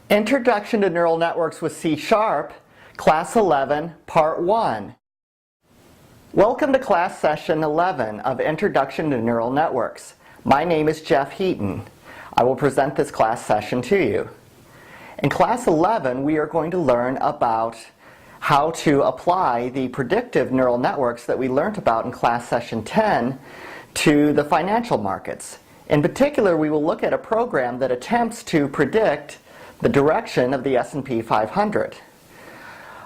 Introduction to Neural Networks with C#, Class 11, Part 1. Welcome to Class Session 11 of Introduction to Neural Networks. My name is Jeff Heaton. I will present this class session to you. In Class 11, we are going to learn about how to apply the predictive neural networks that we learned about in Class Session 10 to the financial markets. In particular, we will look at a program that attempts to predict the direction of the S&P 500.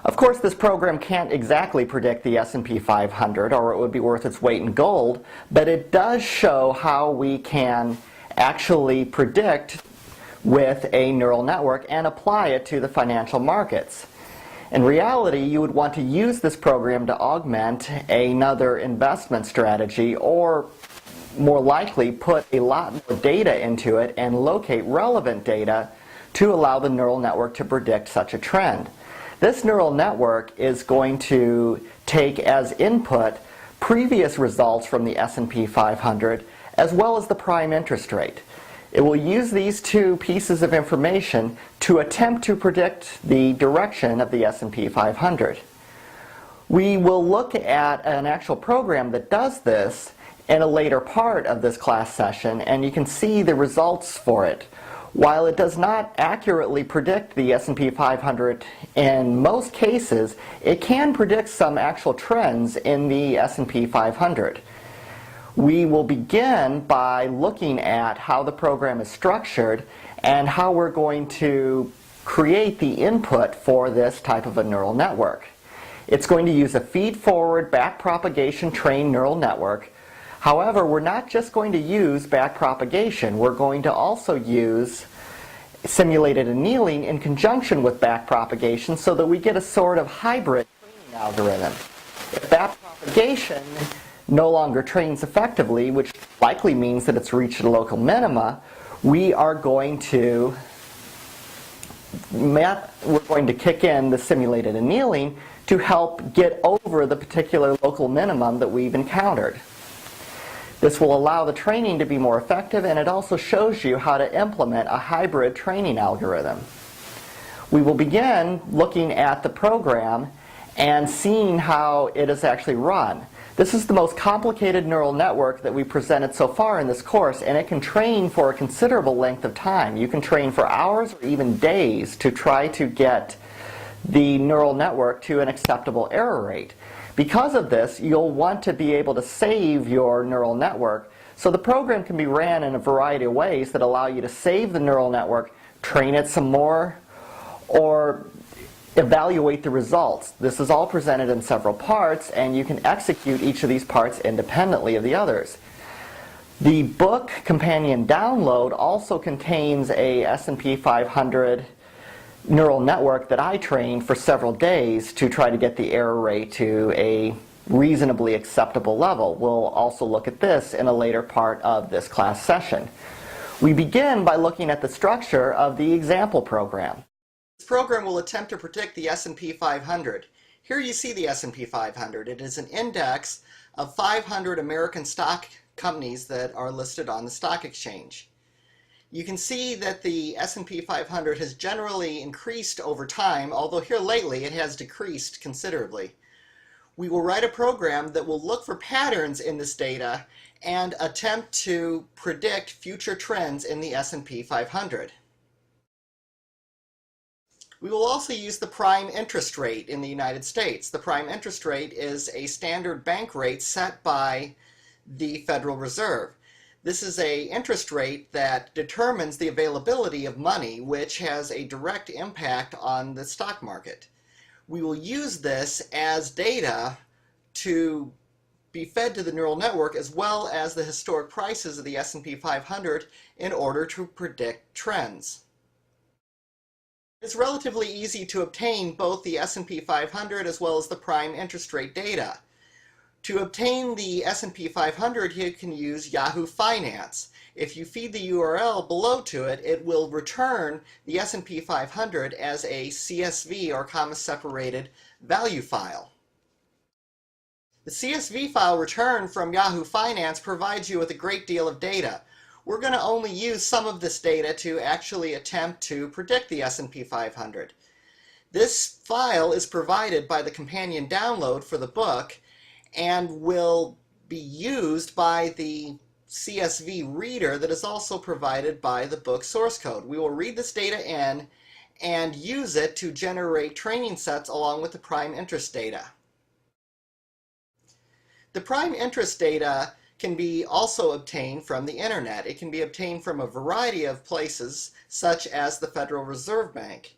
Of course, this program can't exactly predict the S&P 500, or it would be worth its weight in gold, but it does show how we can actually predict with a neural network and apply it to the financial markets. In reality, you would want to use this program to augment another investment strategy, or more likely put a lot more data into it and locate relevant data to allow the neural network to predict such a trend. This neural network is going to take as input previous results from the S&P 500 as well as the prime interest rate. It will use these two pieces of information to attempt to predict the direction of the S&P 500. We will look at an actual program that does this in a later part of this class session, and you can see the results for it. While it does not accurately predict the S&P 500 in most cases, it can predict some actual trends in the S&P 500. We will begin by looking at how the program is structured and how we're going to create the input for this type of a neural network. It's going to use a feed-forward backpropagation trained neural network. However, we're not just going to use backpropagation. We're going to also use simulated annealing in conjunction with backpropagation so that we get a sort of hybrid training algorithm. If backpropagation no longer trains effectively, which likely means that it's reached a local minima, we're going to kick in the simulated annealing to help get over the particular local minimum that we've encountered. This will allow the training to be more effective, and it also shows you how to implement a hybrid training algorithm. We will begin looking at the program and seeing how it is actually run. This is the most complicated neural network that we presented so far in this course, and it can train for a considerable length of time. You can train for hours or even days to try to get the neural network to an acceptable error rate. Because of this, you'll want to be able to save your neural network, so the program can be ran in a variety of ways that allow you to save the neural network, train it some more, or evaluate the results. This is all presented in several parts, and you can execute each of these parts independently of the others. The book companion download also contains a S&P 500 neural network that I trained for several days to try to get the error rate to a reasonably acceptable level. We'll also look at this in a later part of this class session. We begin by looking at the structure of the example program. This program will attempt to predict the S&P 500. Here you see the S&P 500. It is an index of 500 American stock companies that are listed on the stock exchange. You can see that the S&P 500 has generally increased over time, although here lately it has decreased considerably. We will write a program that will look for patterns in this data and attempt to predict future trends in the S&P 500. We will also use the prime interest rate in the United States. The prime interest rate is a standard bank rate set by the Federal Reserve. This is an interest rate that determines the availability of money, which has a direct impact on the stock market. We will use this as data to be fed to the neural network, as well as the historic prices of the S&P 500, in order to predict trends. It's relatively easy to obtain both the S&P 500 as well as the prime interest rate data. To obtain the S&P 500, you can use Yahoo Finance. If you feed the URL below to it, it will return the S&P 500 as a CSV, or comma separated value file. The CSV file returned from Yahoo Finance provides you with a great deal of data. we're going to only use some of this data to actually attempt to predict the S&P 500. This file is provided by the companion download for the book and will be used by the CSV reader that is also provided by the book source code. We will read this data in and use it to generate training sets along with the prime interest data. The prime interest data can be also obtained from the internet. It can be obtained from a variety of places, such as the Federal Reserve Bank.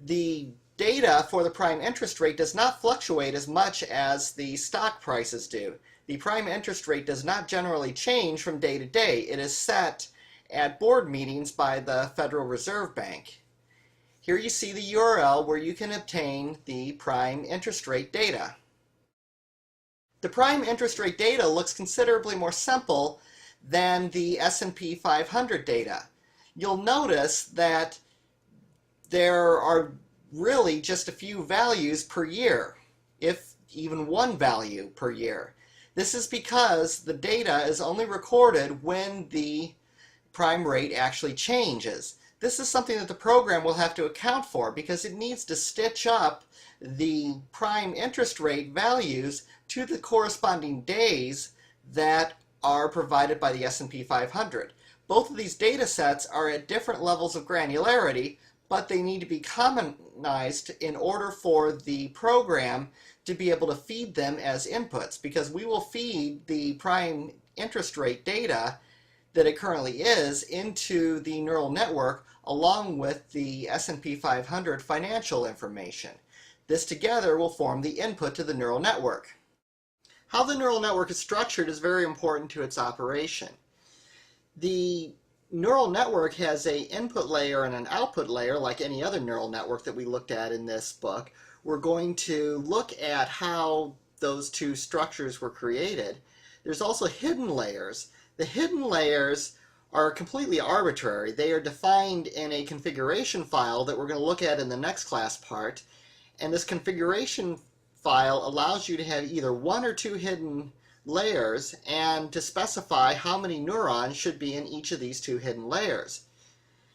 The data for the prime interest rate does not fluctuate as much as the stock prices do. The prime interest rate does not generally change from day to day. It is set at board meetings by the Federal Reserve Bank. Here you see the URL where you can obtain the prime interest rate data. The prime interest rate data looks considerably more simple than the S&P 500 data. You'll notice that there are really just a few values per year, if even one value per year. This is because the data is only recorded when the prime rate actually changes. This is something that the program will have to account for because it needs to stitch up the prime interest rate values to the corresponding days that are provided by the S&P 500. Both of these data sets are at different levels of granularity, but they need to be commonized in order for the program to be able to feed them as inputs, because we will feed the prime interest rate data that it currently is into the neural network along with the S&P 500 financial information. This together will form the input to the neural network. How the neural network is structured is very important to its operation. The neural network has an input layer and an output layer like any other neural network that we looked at in this book. We're going to look at how those two structures were created. There's also hidden layers. The hidden layers are completely arbitrary. They are defined in a configuration file that we're going to look at in the next class part. And this configuration file allows you to have either one or two hidden layers and to specify how many neurons should be in each of these two hidden layers.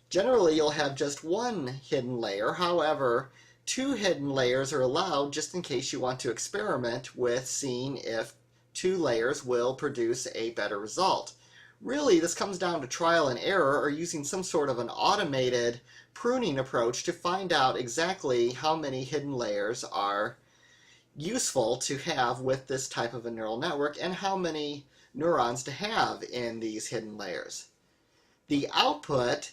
Generally, you'll have just one hidden layer. However, two hidden layers are allowed just in case you want to experiment with seeing if two layers will produce a better result. Really, this comes down to trial and error or using some sort of an automated pruning approach to find out exactly how many hidden layers are useful to have with this type of a neural network and how many neurons to have in these hidden layers. The output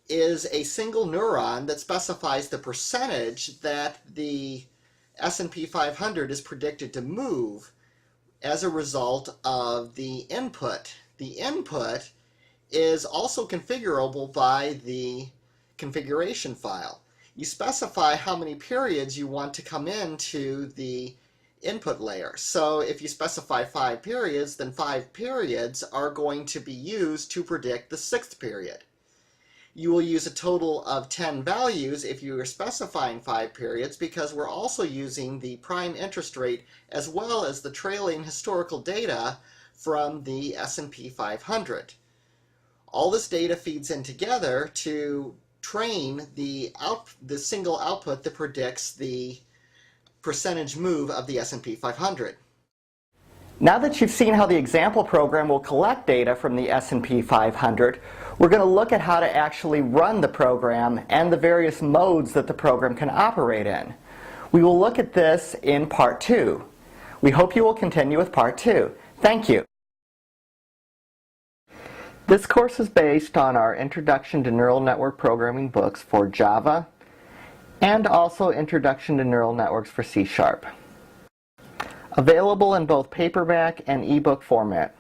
is a single neuron that specifies the percentage that the S&P 500 is predicted to move as a result of the input. The input is also configurable by the configuration file. You specify how many periods you want to come into the input layer. So if you specify 5 periods, then 5 periods are going to be used to predict the 6th period. You will use a total of 10 values if you are specifying 5 periods, because we're also using the prime interest rate as well as the trailing historical data from the S&P 500. All this data feeds in together to train the single output that predicts the percentage move of the S&P 500. Now that you've seen how the example program will collect data from the S&P 500, we're going to look at how to actually run the program and the various modes that the program can operate in. We will look at this in Part 2. We hope you will continue with Part 2. Thank you. This course is based on our Introduction to Neural Network Programming books for Java and also Introduction to Neural Networks for C#. Available in both paperback and ebook format.